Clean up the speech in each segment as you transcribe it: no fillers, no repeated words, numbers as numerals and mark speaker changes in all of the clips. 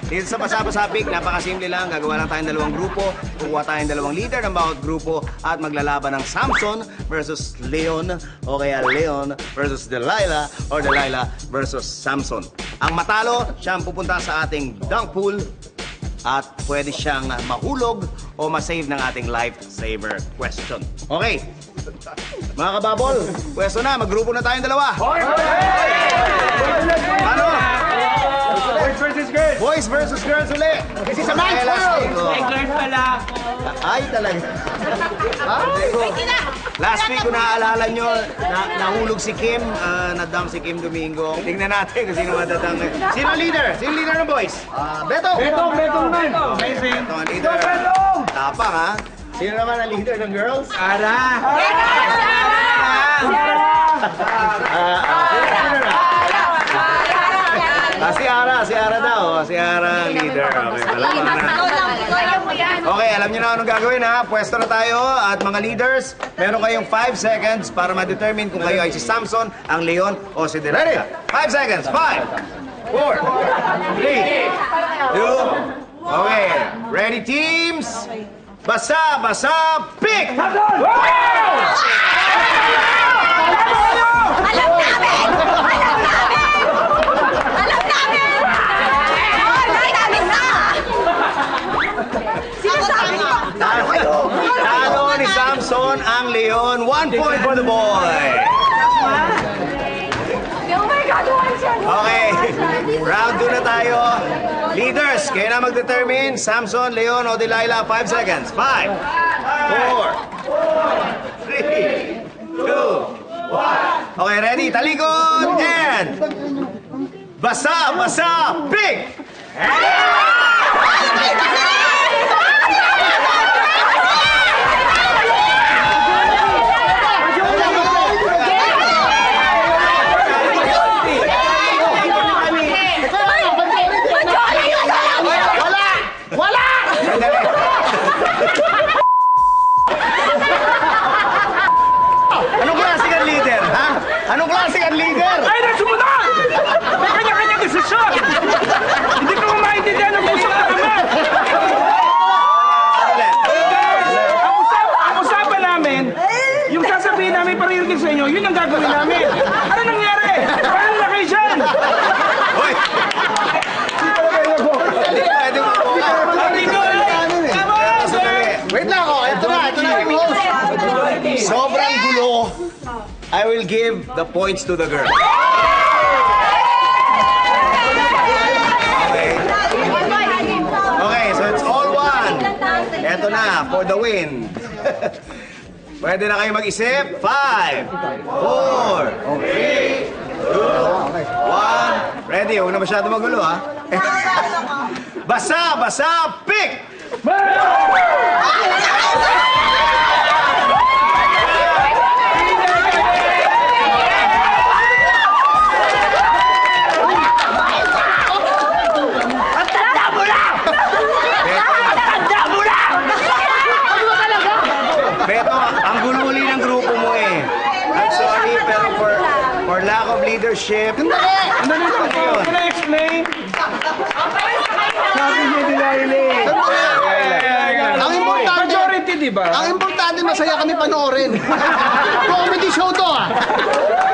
Speaker 1: Dito sa Pasapasapik, napakasimple lang. Gagawa lang tayong dalawang grupo. Kukuha tayong dalawang leader ng bawat grupo at maglalaban ng Samson versus Leon o kaya Leon versus Delilah or Delilah versus Samson. Ang matalo, siyang pupunta sa ating dunk pool at pwede siyang mahulog o masave ng ating lifesaver question. Okay. Mga kababol, pwesto na. Maggrupo na tayong dalawa. Ano?
Speaker 2: Boys versus girls!
Speaker 1: Boys versus girls ulit.
Speaker 3: Kasi sa man's world!
Speaker 2: Ay, girls pala!
Speaker 1: Ay, talaga. Last week, kung naaalala nyo, nahulog si Kim, nadam si Kim Domingo. Tingnan natin kung sino madadang. Sino leader? Sino leader ng boys?
Speaker 3: Betong!
Speaker 2: Betong man! Amazing!
Speaker 1: Ito ang leader. Tapang, ha? Sino naman ang leader ng girls?
Speaker 2: Ara!
Speaker 1: Si Ara daw. Si Ara ang leader. Okay, alam na. Okay, alam niyo na anong gagawin ha. Pwesto na tayo at mga leaders, meron kayong 5 seconds para ma-determine kung kayo ay si Samson, ang Leon o si Delilah. 5 seconds. 5, 4, 3, 2, okay. Ready teams? Basa, pick!
Speaker 4: Alam namin!
Speaker 1: Talo ni Samson ang Leon. 1 point for the boy.
Speaker 4: Oh my God,
Speaker 1: Okay, round 2 na tayo. Leaders, kayo na mag-determine. Samson, Leon o Delilah, 5 seconds. 5, 4, 3, 2, 1. Okay, ready? Talikod and basa, pick! Anong klase kang leader, ha? Anong klase kang leader?
Speaker 2: Ay, nasumunod! May kanya-kanyang desisyon! Hindi ko maintindihan ang puso ka naman! Ang usapan namin, yung sasabihin namin paririnig sa inyo, yun ang gagawin namin. Ano nangyari? Paano na kayo dyan?
Speaker 1: Hoy! Pwede mo po.
Speaker 3: Wait lang ako, ito na yung host.
Speaker 1: Sobrang gulo. I will give the points to the girl. Okay, so it's all one. Eto na, for the win. Pwede na kayo mag-isip. 5, 4, 3, 2, 1. Ready? Huwag na masyado magulo, ha? Basa, pick! Beto, ang gululi ng grupo mo eh. I'm sorry, pero for lack of leadership.
Speaker 2: Can I explain? Sabi niya Delilah.
Speaker 3: Ang importante,
Speaker 2: Majority, di ba?
Speaker 3: ang importante masaya kami panoorin. Comedy show to ah.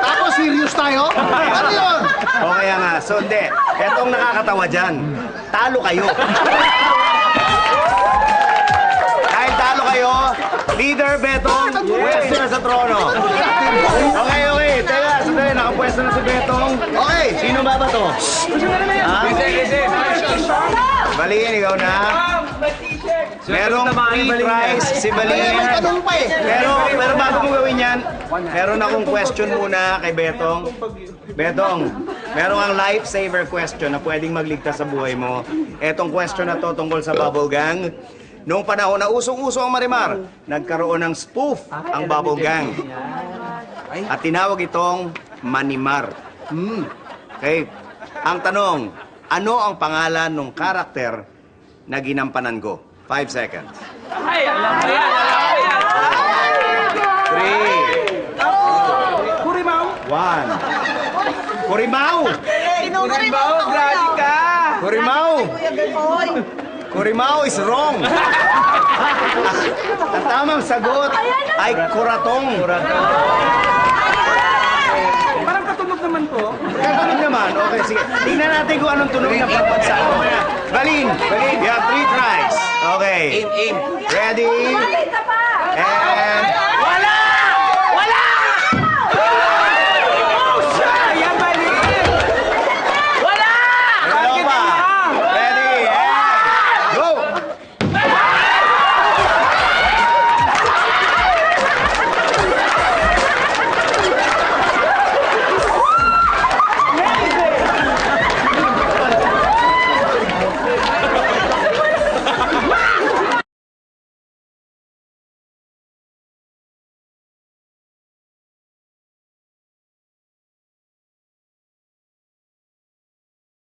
Speaker 3: Tapos serious tayo? Ano yun?
Speaker 1: O kaya nga, so hindi. Etong nakakatawa dyan. Talo kayo. Dahil talo kayo, leader Betong, pwesto na sa trono. Okay. Teka, sandali, nakapwesto na si Betong. Okay, sino ba to? Ha? Balin, ikaw na. Merong free prize si Balin.
Speaker 3: May tanong pa eh.
Speaker 1: Pero bago mo gawin yan, meron akong question muna kay Betong. Betong, meron ang lifesaver question na pwedeng magligtas sa buhay mo. Etong question na to tungkol sa Bubble Gang. Noong panahon na usong-uso ang Marimar, nagkaroon ng spoof ang Bubble Gang. At tinawag itong Manimar. Okay. Ang tanong, ano ang pangalan ng karakter na ginampanan ko? 5 seconds.
Speaker 2: Ay, alam mo yan!
Speaker 1: 3,
Speaker 2: Kurimaw!
Speaker 1: 1. Kurimaw!
Speaker 2: Kurimaw, grabe ka!
Speaker 1: Kurimao! Kurimao is wrong! Ang tamang sagot ay kuratong.
Speaker 2: Parang katunog naman to.
Speaker 1: Katunog naman. Okay, sige. Tingnan natin kung anong tunog na papansa. Balin, you have 3 tries. Okay.
Speaker 4: Aim.
Speaker 1: Ready? And... Wala!